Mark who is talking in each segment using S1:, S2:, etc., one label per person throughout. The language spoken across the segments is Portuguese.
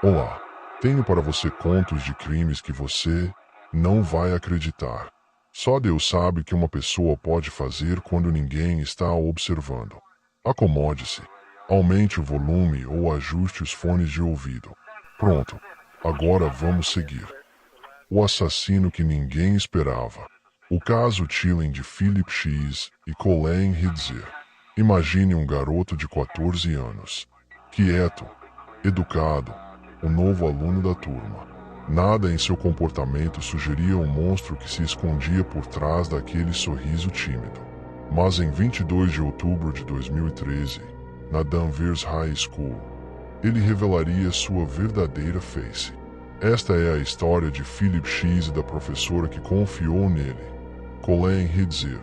S1: Olá, tenho para você contos de crimes que você não vai acreditar. Só Deus sabe o que uma pessoa pode fazer quando ninguém está a observando. Acomode-se, aumente o volume ou ajuste os fones de ouvido. Pronto, agora vamos seguir. O assassino que ninguém esperava. O caso Tilling de Philip X e Colleen Hitzer. Imagine um garoto de 14 anos, quieto, educado, o novo aluno da turma. Nada em seu comportamento sugeria um monstro que se escondia por trás daquele sorriso tímido. Mas em 22 de outubro de 2013, na Danvers High School, ele revelaria sua verdadeira face. Esta é a história de Philip X e da professora que confiou nele, Colleen Hitzer,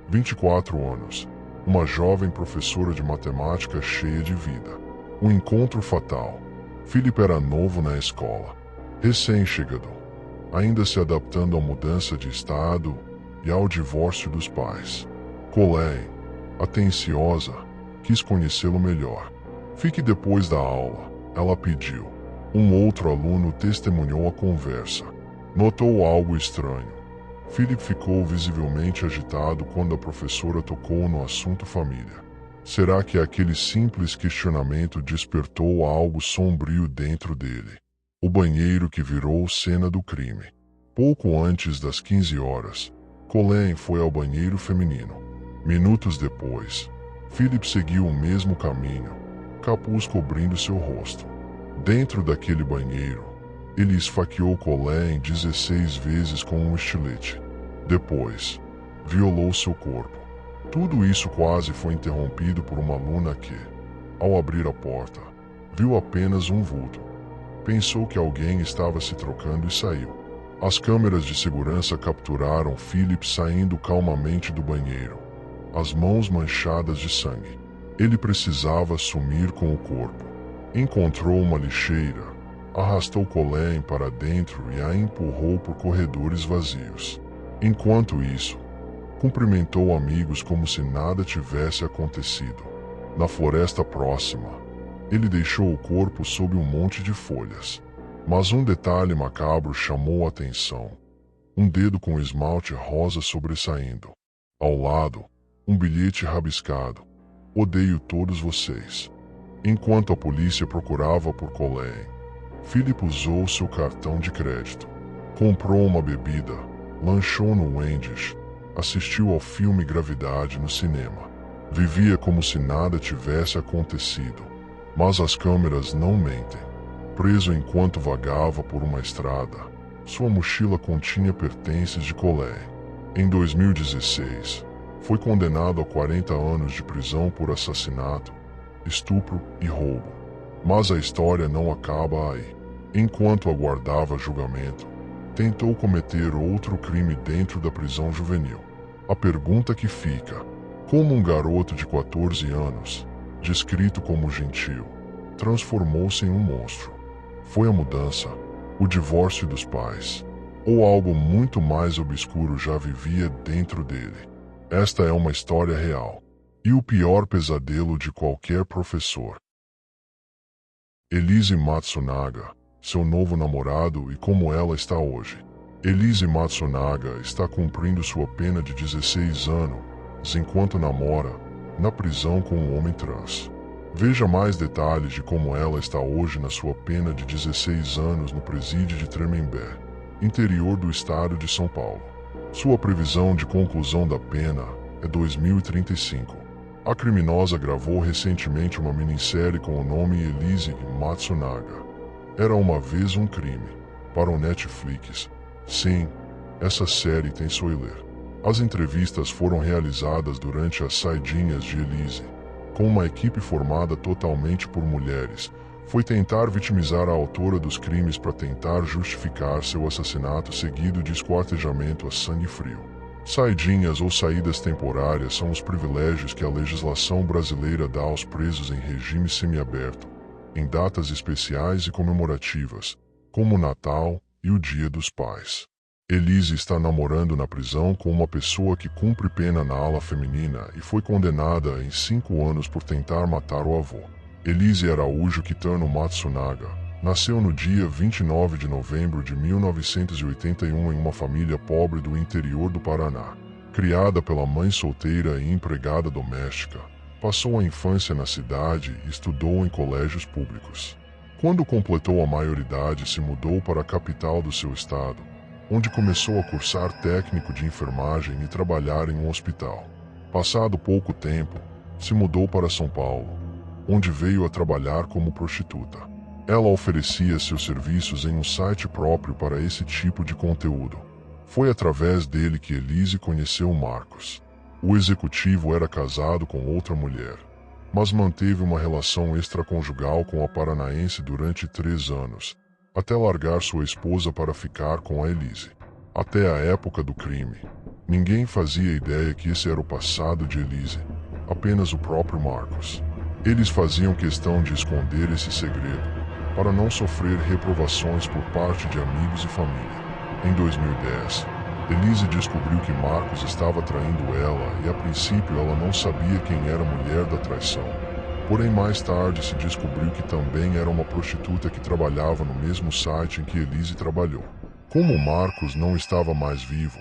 S1: 24 anos, uma jovem professora de matemática cheia de vida. Um encontro fatal. Philip era novo na escola, recém-chegado, ainda se adaptando à mudança de estado e ao divórcio dos pais. Colleen, atenciosa, quis conhecê-lo melhor. Fique depois da aula, ela pediu. Um outro aluno testemunhou a conversa. Notou algo estranho. Philip ficou visivelmente agitado quando a professora tocou no assunto família. Será que aquele simples questionamento despertou algo sombrio dentro dele? O banheiro que virou cena do crime. Pouco antes das 15 horas, Colleen foi ao banheiro feminino. Minutos depois, Philip seguiu o mesmo caminho, capuz cobrindo seu rosto. Dentro daquele banheiro, ele esfaqueou Colleen 16 vezes com um estilete. Depois, violou seu corpo. Tudo isso quase foi interrompido por uma aluna que, ao abrir a porta, viu apenas um vulto. Pensou que alguém estava se trocando e saiu. As câmeras de segurança capturaram Philip saindo calmamente do banheiro, as mãos manchadas de sangue. Ele precisava sumir com o corpo. Encontrou uma lixeira, arrastou Colleen para dentro e a empurrou por corredores vazios. Enquanto isso, cumprimentou amigos como se nada tivesse acontecido. Na floresta próxima, ele deixou o corpo sob um monte de folhas. Mas um detalhe macabro chamou a atenção. Um dedo com esmalte rosa sobressaindo. Ao lado, um bilhete rabiscado. Odeio todos vocês. Enquanto a polícia procurava por Colleen, Philip usou seu cartão de crédito. Comprou uma bebida, lanchou no Wendy's, assistiu ao filme Gravidade no cinema. Vivia como se nada tivesse acontecido. Mas as câmeras não mentem. Preso enquanto vagava por uma estrada, sua mochila continha pertences de Colleen. Em 2016, foi condenado a 40 anos de prisão por assassinato, estupro e roubo. Mas a história não acaba aí. Enquanto aguardava julgamento, tentou cometer outro crime dentro da prisão juvenil. A pergunta que fica: como um garoto de 14 anos, descrito como gentil, transformou-se em um monstro? Foi a mudança, o divórcio dos pais, ou algo muito mais obscuro já vivia dentro dele? Esta é uma história real, e o pior pesadelo de qualquer professor. Elise Matsunaga, seu novo namorado e como ela está hoje. Elise Matsunaga está cumprindo sua pena de 16 anos enquanto namora, na prisão com um homem trans. Veja mais detalhes de como ela está hoje na sua pena de 16 anos no presídio de Tremembé, interior do estado de São Paulo. Sua previsão de conclusão da pena é 2035. A criminosa gravou recentemente uma minissérie com o nome Elise Matsunaga. Era uma vez um crime, para o Netflix. Sim, essa série tem spoiler. As entrevistas foram realizadas durante as saidinhas de Elise, com uma equipe formada totalmente por mulheres. Foi tentar vitimizar a autora dos crimes para tentar justificar seu assassinato seguido de esquartejamento a sangue frio. Saidinhas ou saídas temporárias são os privilégios que a legislação brasileira dá aos presos em regime semiaberto, em datas especiais e comemorativas, como o Natal e o Dia dos Pais. Elise está namorando na prisão com uma pessoa que cumpre pena na ala feminina e foi condenada em 5 anos por tentar matar o avô. Elise Araújo Kitano Matsunaga, Nasceu no dia 29 de novembro de 1981 em uma família pobre do interior do Paraná. Criada pela mãe solteira e empregada doméstica, passou a infância na cidade e estudou em colégios públicos. Quando completou a maioridade, se mudou para a capital do seu estado, onde começou a cursar técnico de enfermagem e trabalhar em um hospital. Passado pouco tempo, se mudou para São Paulo, onde veio a trabalhar como prostituta. Ela oferecia seus serviços em um site próprio para esse tipo de conteúdo. Foi através dele que Elise conheceu Marcos. O executivo era casado com outra mulher, mas manteve uma relação extraconjugal com a paranaense durante 3 anos, até largar sua esposa para ficar com a Elise. Até a época do crime, ninguém fazia ideia que esse era o passado de Elise, apenas o próprio Marcos. Eles faziam questão de esconder esse segredo, para não sofrer reprovações por parte de amigos e família. Em 2010, Elise descobriu que Marcos estava traindo ela e a princípio ela não sabia quem era a mulher da traição. Porém, mais tarde se descobriu que também era uma prostituta que trabalhava no mesmo site em que Elise trabalhou. Como Marcos não estava mais vivo,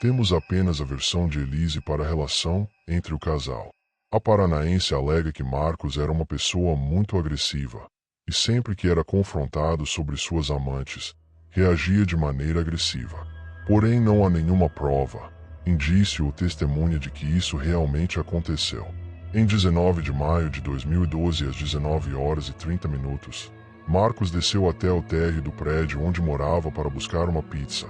S1: temos apenas a versão de Elise para a relação entre o casal. A paranaense alega que Marcos era uma pessoa muito agressiva, e sempre que era confrontado sobre suas amantes, reagia de maneira agressiva. Porém, não há nenhuma prova, indício ou testemunha de que isso realmente aconteceu. Em 19 de maio de 2012, às 19h30, Marcos desceu até o térreo do prédio onde morava para buscar uma pizza.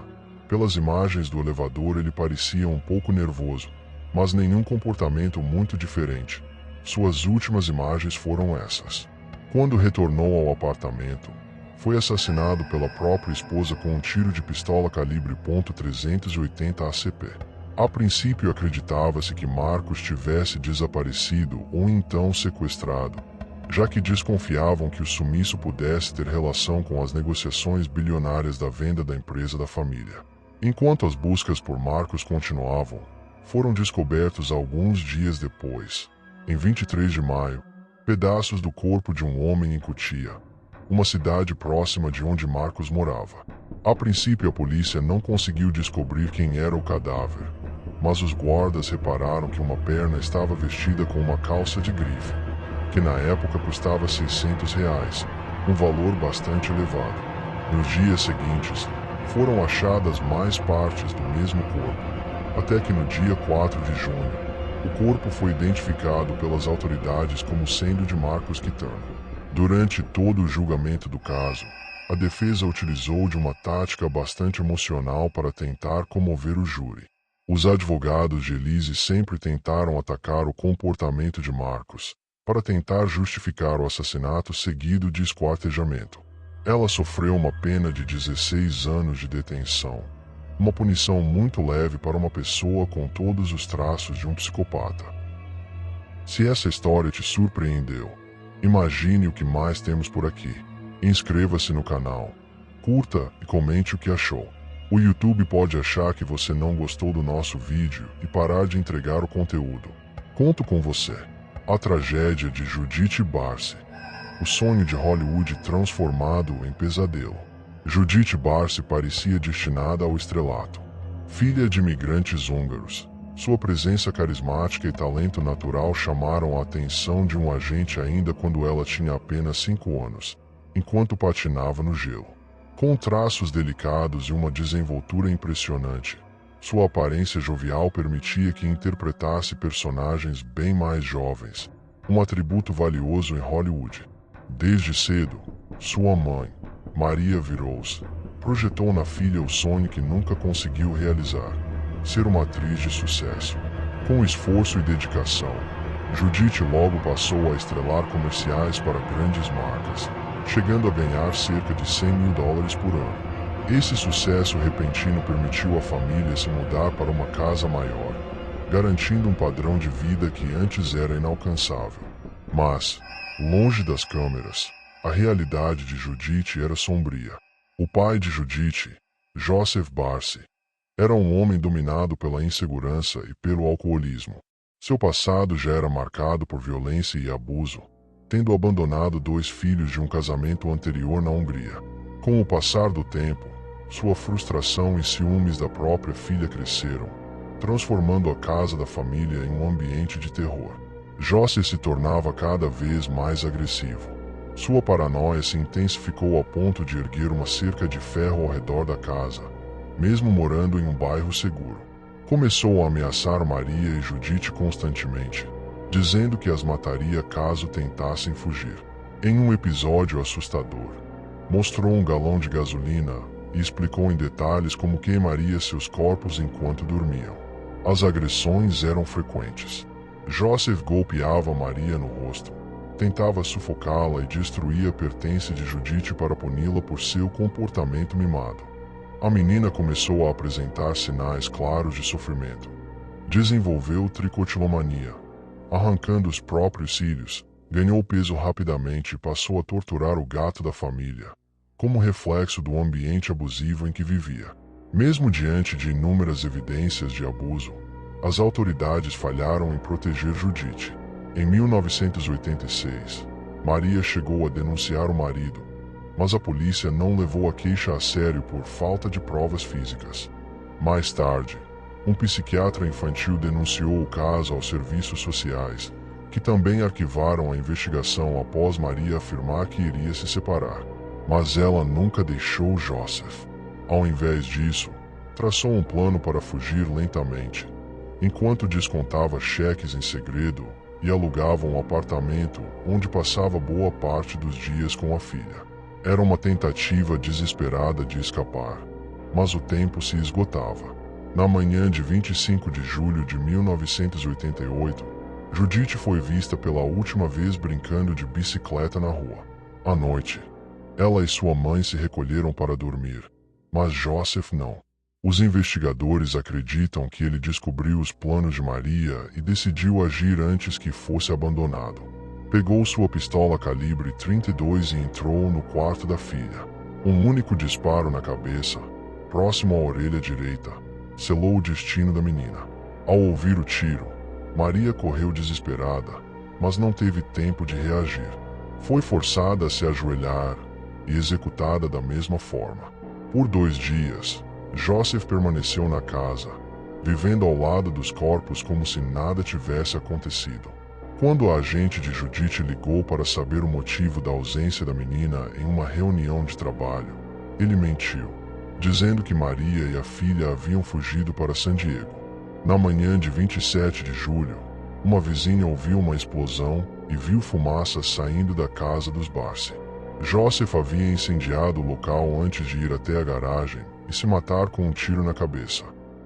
S1: Pelas imagens do elevador, ele parecia um pouco nervoso, mas nenhum comportamento muito diferente. Suas últimas imagens foram essas. Quando retornou ao apartamento, foi assassinado pela própria esposa com um tiro de pistola calibre .380 ACP. A princípio acreditava-se que Marcos tivesse desaparecido ou então sequestrado, já que desconfiavam que o sumiço pudesse ter relação com as negociações bilionárias da venda da empresa da família. Enquanto as buscas por Marcos continuavam, foram descobertos alguns dias depois, em 23 de maio, pedaços do corpo de um homem em Cotia, uma cidade próxima de onde Marcos morava. A princípio, a polícia não conseguiu descobrir quem era o cadáver, mas os guardas repararam que uma perna estava vestida com uma calça de grife, que na época custava R$ 600, um valor bastante elevado. Nos dias seguintes, foram achadas mais partes do mesmo corpo, até que no dia 4 de junho, o corpo foi identificado pelas autoridades como sendo de Marcos Quitano. Durante todo o julgamento do caso, a defesa utilizou de uma tática bastante emocional para tentar comover o júri. Os advogados de Elise sempre tentaram atacar o comportamento de Marcos, para tentar justificar o assassinato seguido de esquartejamento. Ela sofreu uma pena de 16 anos de detenção, uma punição muito leve para uma pessoa com todos os traços de um psicopata. Se essa história te surpreendeu, imagine o que mais temos por aqui. Inscreva-se no canal, curta e comente o que achou. O YouTube pode achar que você não gostou do nosso vídeo e parar de entregar o conteúdo. Conto com você. A tragédia de Judith Barsi. O sonho de Hollywood transformado em pesadelo. Judith Barsi parecia destinada ao estrelato. Filha de imigrantes húngaros, sua presença carismática e talento natural chamaram a atenção de um agente ainda quando ela tinha apenas 5 anos, enquanto patinava no gelo. Com traços delicados e uma desenvoltura impressionante, sua aparência jovial permitia que interpretasse personagens bem mais jovens, um atributo valioso em Hollywood. Desde cedo, sua mãe, Maria Virous, projetou na filha o sonho que nunca conseguiu realizar: ser uma atriz de sucesso. Com esforço e dedicação, Judith logo passou a estrelar comerciais para grandes marcas, chegando a ganhar cerca de US$100 mil por ano. Esse sucesso repentino permitiu à família se mudar para uma casa maior, garantindo um padrão de vida que antes era inalcançável. Mas, longe das câmeras, a realidade de Judith era sombria. O pai de Judith, Joseph Barsi, era um homem dominado pela insegurança e pelo alcoolismo. Seu passado já era marcado por violência e abuso, tendo abandonado 2 filhos de um casamento anterior na Hungria. Com o passar do tempo, sua frustração e ciúmes da própria filha cresceram, transformando a casa da família em um ambiente de terror. Joseph se tornava cada vez mais agressivo. Sua paranoia se intensificou a ponto de erguer uma cerca de ferro ao redor da casa, mesmo morando em um bairro seguro. Começou a ameaçar Maria e Judith constantemente, dizendo que as mataria caso tentassem fugir. Em um episódio assustador, mostrou um galão de gasolina e explicou em detalhes como queimaria seus corpos enquanto dormiam. As agressões eram frequentes. Joseph golpeava Maria no rosto, tentava sufocá-la e destruía pertences de Judith para puni-la por seu comportamento mimado. A menina começou a apresentar sinais claros de sofrimento. Desenvolveu tricotilomania, arrancando os próprios cílios, ganhou peso rapidamente e passou a torturar o gato da família, como reflexo do ambiente abusivo em que vivia. Mesmo diante de inúmeras evidências de abuso, as autoridades falharam em proteger Judith. Em 1986, Maria chegou a denunciar o marido, mas a polícia não levou a queixa a sério por falta de provas físicas. Mais tarde, um psiquiatra infantil denunciou o caso aos serviços sociais, que também arquivaram a investigação após Maria afirmar que iria se separar. Mas ela nunca deixou Joseph. Ao invés disso, traçou um plano para fugir lentamente, enquanto descontava cheques em segredo e alugava um apartamento onde passava boa parte dos dias com a filha. Era uma tentativa desesperada de escapar, mas o tempo se esgotava. Na manhã de 25 de julho de 1988, Judith foi vista pela última vez brincando de bicicleta na rua. À noite, ela e sua mãe se recolheram para dormir, mas Joseph não. Os investigadores acreditam que ele descobriu os planos de Maria e decidiu agir antes que fosse abandonado. Pegou sua pistola calibre 32 e entrou no quarto da filha. Um único disparo na cabeça, próximo à orelha direita, selou o destino da menina. Ao ouvir o tiro, Maria correu desesperada, mas não teve tempo de reagir. Foi forçada a se ajoelhar e executada da mesma forma. Por 2 dias, Joseph permaneceu na casa, vivendo ao lado dos corpos como se nada tivesse acontecido. Quando a agente de Judith ligou para saber o motivo da ausência da menina em uma reunião de trabalho, ele mentiu, dizendo que Maria e a filha haviam fugido para San Diego. Na manhã de 27 de julho, uma vizinha ouviu uma explosão e viu fumaça saindo da casa dos Barsi. Joseph havia incendiado o local antes de ir até a garagem e se matar com um tiro na cabeça.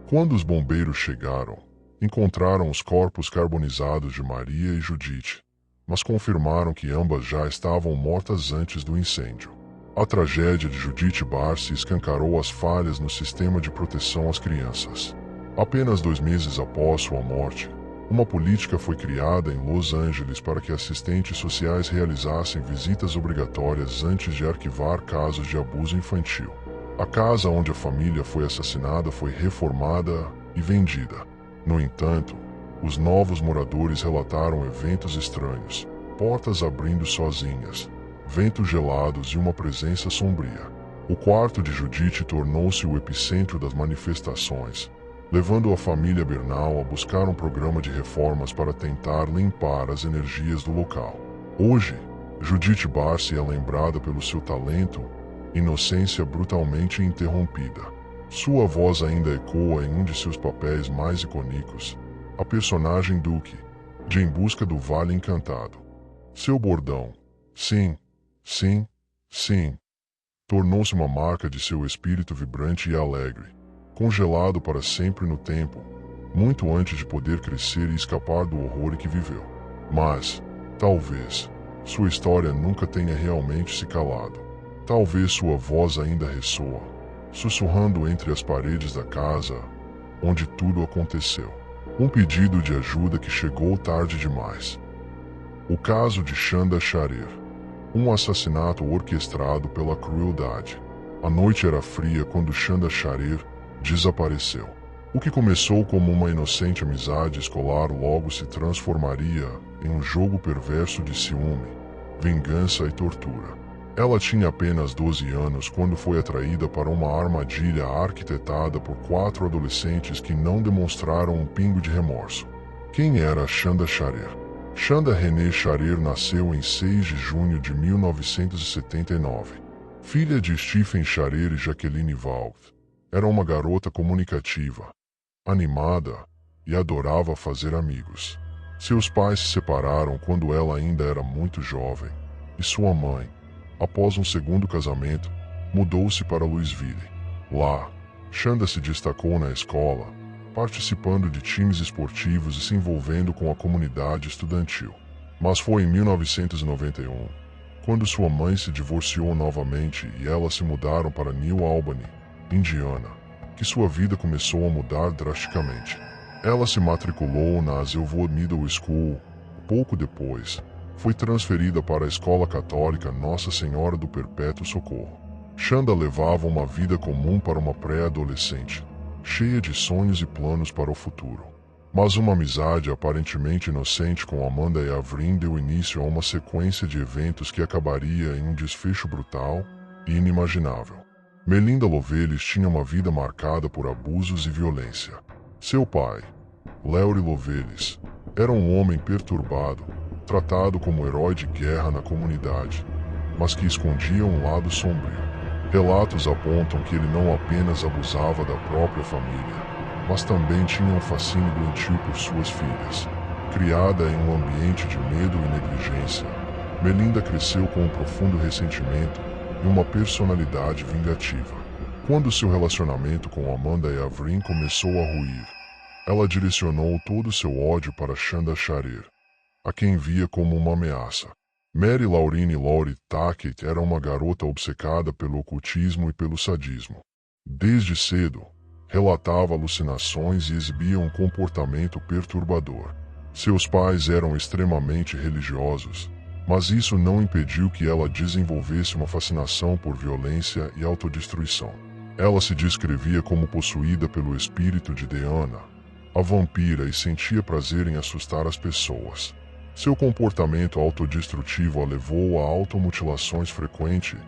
S1: Quando os bombeiros chegaram, encontraram os corpos carbonizados de Maria e Judith, mas confirmaram que ambas já estavam mortas antes do incêndio. A tragédia de Judith Barsi escancarou as falhas no sistema de proteção às crianças. Apenas 2 meses após sua morte, uma política foi criada em Los Angeles para que assistentes sociais realizassem visitas obrigatórias antes de arquivar casos de abuso infantil. A casa onde a família foi assassinada foi reformada e vendida. No entanto, os novos moradores relataram eventos estranhos, portas abrindo sozinhas, ventos gelados e uma presença sombria. O quarto de Judith tornou-se o epicentro das manifestações, levando a família Bernal a buscar um programa de reformas para tentar limpar as energias do local. Hoje, Judith Barsi é lembrada pelo seu talento, inocência brutalmente interrompida. Sua voz ainda ecoa em um de seus papéis mais icônicos, a personagem Duke, de Em Busca do Vale Encantado. Seu bordão, sim, sim, sim, tornou-se uma marca de seu espírito vibrante e alegre, congelado para sempre no tempo, muito antes de poder crescer e escapar do horror em que viveu. Mas, talvez, sua história nunca tenha realmente se calado. Talvez sua voz ainda ressoa, sussurrando entre as paredes da casa, onde tudo aconteceu. Um pedido de ajuda que chegou tarde demais. O caso de Chanda Charir. Um assassinato orquestrado pela crueldade. A noite era fria quando Chanda Charir desapareceu. O que começou como uma inocente amizade escolar logo se transformaria em um jogo perverso de ciúme, vingança e tortura. Ela tinha apenas 12 anos quando foi atraída para uma armadilha arquitetada por 4 adolescentes que não demonstraram um pingo de remorso. Quem era Chanda Charer? Chanda Renée Charer nasceu em 6 de junho de 1979. Filha de Stephen Charer e Jacqueline Wald. Era uma garota comunicativa, animada e adorava fazer amigos. Seus pais se separaram quando ela ainda era muito jovem, e sua mãe, após um segundo casamento, mudou-se para Louisville. Lá, Chanda se destacou na escola, participando de times esportivos e se envolvendo com a comunidade estudantil. Mas foi em 1991, quando sua mãe se divorciou novamente e elas se mudaram para New Albany, Indiana, que sua vida começou a mudar drasticamente. Ela se matriculou na Hazelwood Middle School. Pouco depois, foi transferida para a escola católica Nossa Senhora do Perpétuo Socorro. Chanda levava uma vida comum para uma pré-adolescente, cheia de sonhos e planos para o futuro. Mas uma amizade aparentemente inocente com Amanda e Avril deu início a uma sequência de eventos que acabaria em um desfecho brutal e inimaginável. Melinda Loveless tinha uma vida marcada por abusos e violência. Seu pai, Larry Loveless, era um homem perturbado, tratado como herói de guerra na comunidade, mas que escondia um lado sombrio. Relatos apontam que ele não apenas abusava da própria família, mas também tinha um fascínio doentio por suas filhas. Criada em um ambiente de medo e negligência, Melinda cresceu com um profundo ressentimento e uma personalidade vingativa. Quando seu relacionamento com Amanda e Avril começou a ruir, ela direcionou todo seu ódio para Chanda Charer, a quem via como uma ameaça. Mary Laurine Laurie Tackett era uma garota obcecada pelo ocultismo e pelo sadismo. Desde cedo, relatava alucinações e exibia um comportamento perturbador. Seus pais eram extremamente religiosos, mas isso não impediu que ela desenvolvesse uma fascinação por violência e autodestruição. Ela se descrevia como possuída pelo espírito de Diana, a vampira, e sentia prazer em assustar as pessoas. Seu comportamento autodestrutivo a levou a automutilações frequentes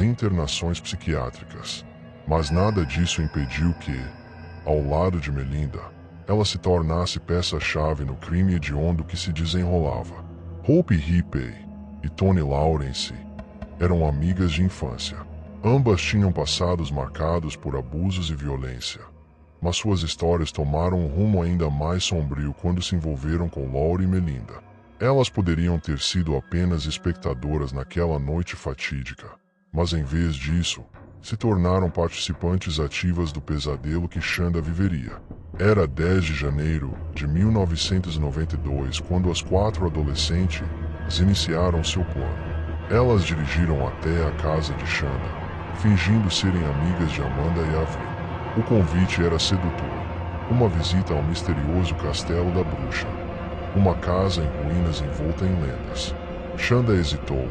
S1: e internações psiquiátricas. Mas nada disso impediu que, ao lado de Melinda, ela se tornasse peça-chave no crime hediondo que se desenrolava. Hope Hippie e Toni Lawrence eram amigas de infância. Ambas tinham passados marcados por abusos e violência, mas suas histórias tomaram um rumo ainda mais sombrio quando se envolveram com Laurie e Melinda. Elas poderiam ter sido apenas espectadoras naquela noite fatídica, mas em vez disso, se tornaram participantes ativas do pesadelo que Chanda viveria. Era 10 de janeiro de 1992 quando as 4 adolescentes iniciaram seu plano. Elas dirigiram até a casa de Chanda, fingindo serem amigas de Amanda e Avril. O convite era sedutor, uma visita ao misterioso Castelo da Bruxa, uma casa em ruínas envolta em lendas. Chanda hesitou,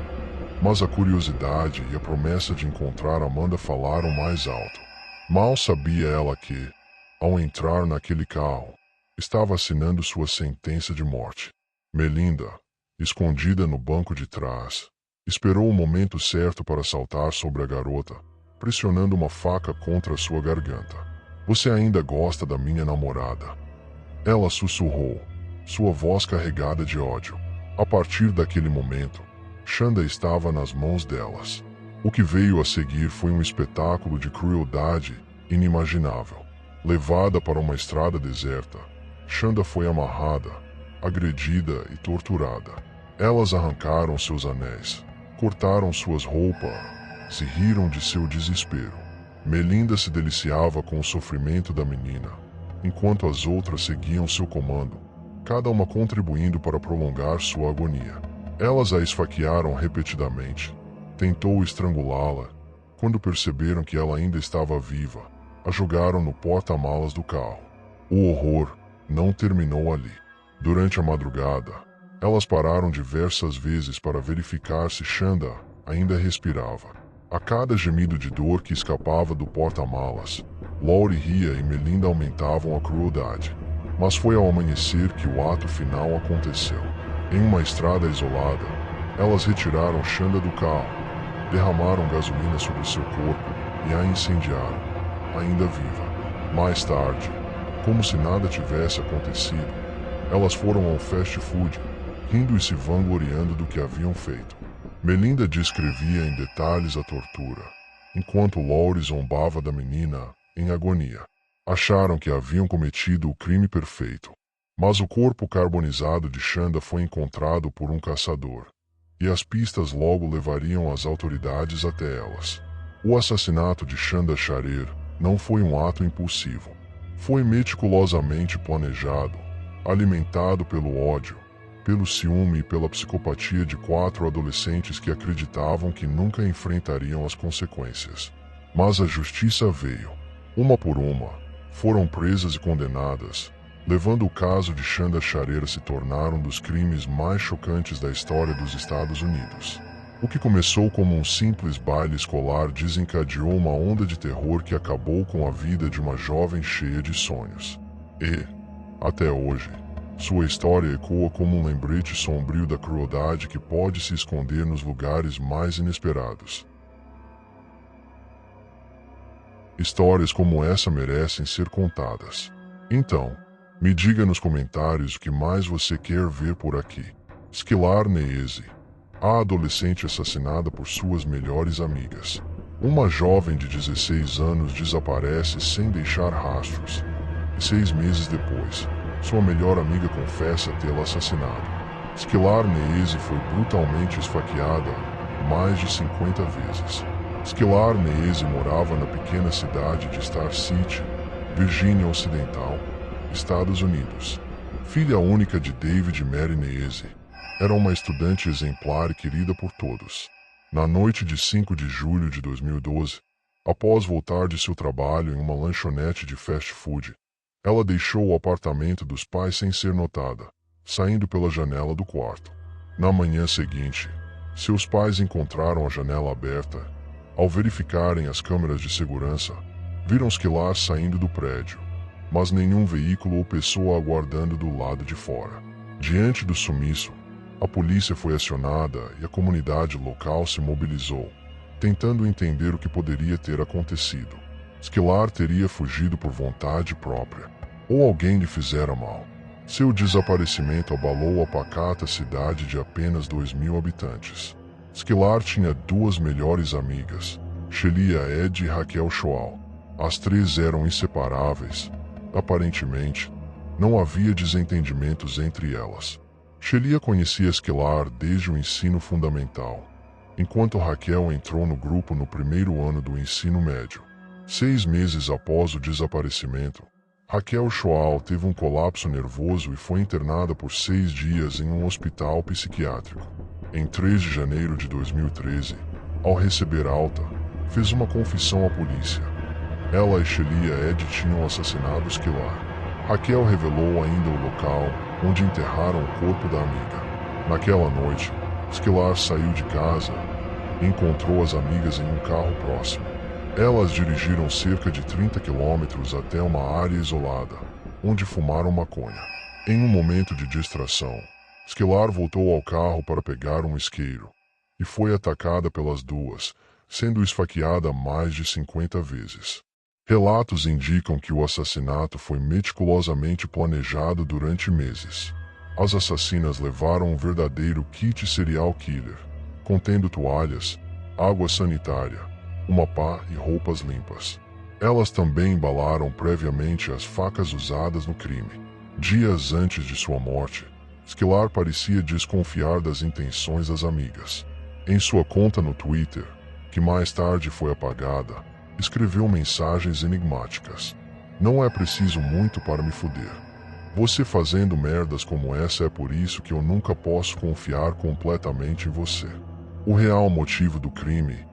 S1: mas a curiosidade e a promessa de encontrar Amanda falaram mais alto. Mal sabia ela que, ao entrar naquele carro, estava assinando sua sentença de morte. Melinda, escondida no banco de trás, esperou o momento certo para saltar sobre a garota, pressionando uma faca contra sua garganta. "Você ainda gosta da minha namorada?" Ela sussurrou, sua voz carregada de ódio. A partir daquele momento, Chanda estava nas mãos delas. O que veio a seguir foi um espetáculo de crueldade inimaginável. Levada para uma estrada deserta, Chanda foi amarrada, agredida e torturada. Elas arrancaram seus anéis, cortaram suas roupas e riram de seu desespero. Melinda se deliciava com o sofrimento da menina, enquanto as outras seguiam seu comando, cada uma contribuindo para prolongar sua agonia. Elas a esfaquearam repetidamente. Tentou estrangulá-la. Quando perceberam que ela ainda estava viva, a jogaram no porta-malas do carro. O horror não terminou ali. Durante a madrugada, elas pararam diversas vezes para verificar se Chanda ainda respirava. A cada gemido de dor que escapava do porta-malas, Laurie ria e Melinda aumentavam a crueldade. Mas foi ao amanhecer que o ato final aconteceu. Em uma estrada isolada, Elas retiraram Shanda do carro, derramaram gasolina sobre seu corpo e a incendiaram, ainda viva. Mais tarde, como se nada tivesse acontecido, elas foram ao fast food, rindo e se vangloriando do que haviam feito. Melinda descrevia em detalhes a tortura, enquanto Laurie zombava da menina, em agonia. Acharam que haviam cometido o crime perfeito, mas o corpo carbonizado de Shanda foi encontrado por um caçador, e as pistas logo levariam as autoridades até elas. O assassinato de Shanda Sharer não foi um ato impulsivo. Foi meticulosamente planejado, alimentado pelo ódio, pelo ciúme e pela psicopatia de 4 adolescentes que acreditavam que nunca enfrentariam as consequências. Mas a justiça veio. Uma por uma, foram presas e condenadas, levando o caso de Shanda Sharer a se tornar um dos crimes mais chocantes da história dos Estados Unidos. O que começou como um simples baile escolar desencadeou uma onda de terror que acabou com a vida de uma jovem cheia de sonhos. E, até hoje, sua história ecoa como um lembrete sombrio da crueldade que pode se esconder nos lugares mais inesperados. Histórias como essa merecem ser contadas. Então, me diga nos comentários o que mais você quer ver por aqui. Skylar Neese, a adolescente assassinada por suas melhores amigas. Uma jovem de 16 anos desaparece sem deixar rastros. E 6 meses depois, sua melhor amiga confessa tê-la assassinado. Skylar Neese foi brutalmente esfaqueada mais de 50 vezes. Skylar Neese morava na pequena cidade de Star City, Virgínia Ocidental, Estados Unidos. Filha única de David e Mary Neese, era uma estudante exemplar e querida por todos. Na noite de 5 de julho de 2012, após voltar de seu trabalho em uma lanchonete de fast food, ela deixou o apartamento dos pais sem ser notada, saindo pela janela do quarto. Na manhã seguinte, seus pais encontraram a janela aberta. Ao verificarem as câmeras de segurança, viram Skylar saindo do prédio, mas nenhum veículo ou pessoa aguardando do lado de fora. Diante do sumiço, a polícia foi acionada e a comunidade local se mobilizou, tentando entender o que poderia ter acontecido. Skylar teria fugido por vontade própria, ou alguém lhe fizera mal. Seu desaparecimento abalou a pacata cidade de apenas 2.000 habitantes. Skylar tinha 2 melhores amigas, Shelia Ed e Raquel Shoal. As 3 eram inseparáveis. Aparentemente, não havia desentendimentos entre elas. Shelia conhecia Skylar desde o ensino fundamental, enquanto Raquel entrou no grupo no primeiro ano do ensino médio. 6 meses após o desaparecimento, Raquel Shoal teve um colapso nervoso e foi internada por 6 dias em um hospital psiquiátrico. Em 3 de janeiro de 2013, ao receber alta, fez uma confissão à polícia. Ela e Shelia Ed tinham assassinado Skylar. Raquel revelou ainda o local onde enterraram o corpo da amiga. Naquela noite, Skylar saiu de casa e encontrou as amigas em um carro próximo. Elas dirigiram cerca de 30 quilômetros até uma área isolada, onde fumaram maconha. Em um momento de distração, Skylar voltou ao carro para pegar um isqueiro e foi atacada pelas duas, sendo esfaqueada mais de 50 vezes. Relatos indicam que o assassinato foi meticulosamente planejado durante meses. As assassinas levaram um verdadeiro kit serial killer, contendo toalhas, água sanitária, uma pá e roupas limpas. Elas também embalaram previamente as facas usadas no crime. Dias antes de sua morte, Skylar parecia desconfiar das intenções das amigas. Em sua conta no Twitter, que mais tarde foi apagada, escreveu mensagens enigmáticas. Não é preciso muito para me fuder. Você fazendo merdas como essa é por isso que eu nunca posso confiar completamente em você. O real motivo do crime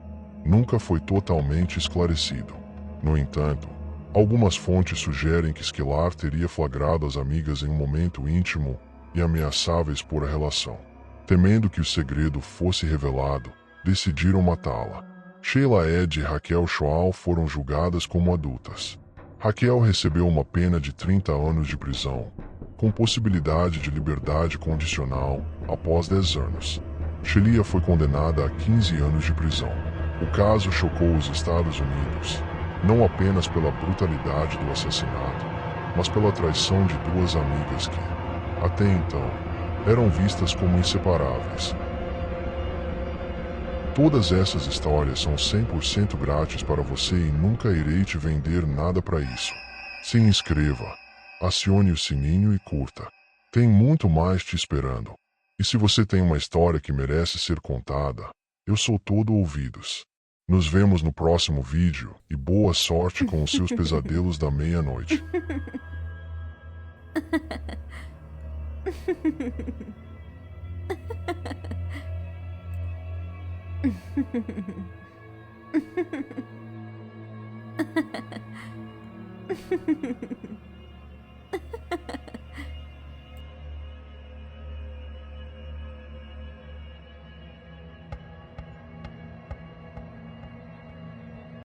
S1: nunca foi totalmente esclarecido. No entanto, algumas fontes sugerem que Skylar teria flagrado as amigas em um momento íntimo e ameaçava expor a relação. Temendo que o segredo fosse revelado, decidiram matá-la. Sheila Ed e Raquel Shoal foram julgadas como adultas. Raquel recebeu uma pena de 30 anos de prisão, com possibilidade de liberdade condicional após 10 anos. Shelia foi condenada a 15 anos de prisão. O caso chocou os Estados Unidos, não apenas pela brutalidade do assassinato, mas pela traição de duas amigas que, até então, eram vistas como inseparáveis. Todas essas histórias são 100% grátis para você e nunca irei te vender nada para isso. Se inscreva, acione o sininho e curta. Tem muito mais te esperando. E se você tem uma história que merece ser contada, eu sou todo ouvidos. Nos vemos no próximo vídeo e boa sorte com os seus pesadelos da meia-noite.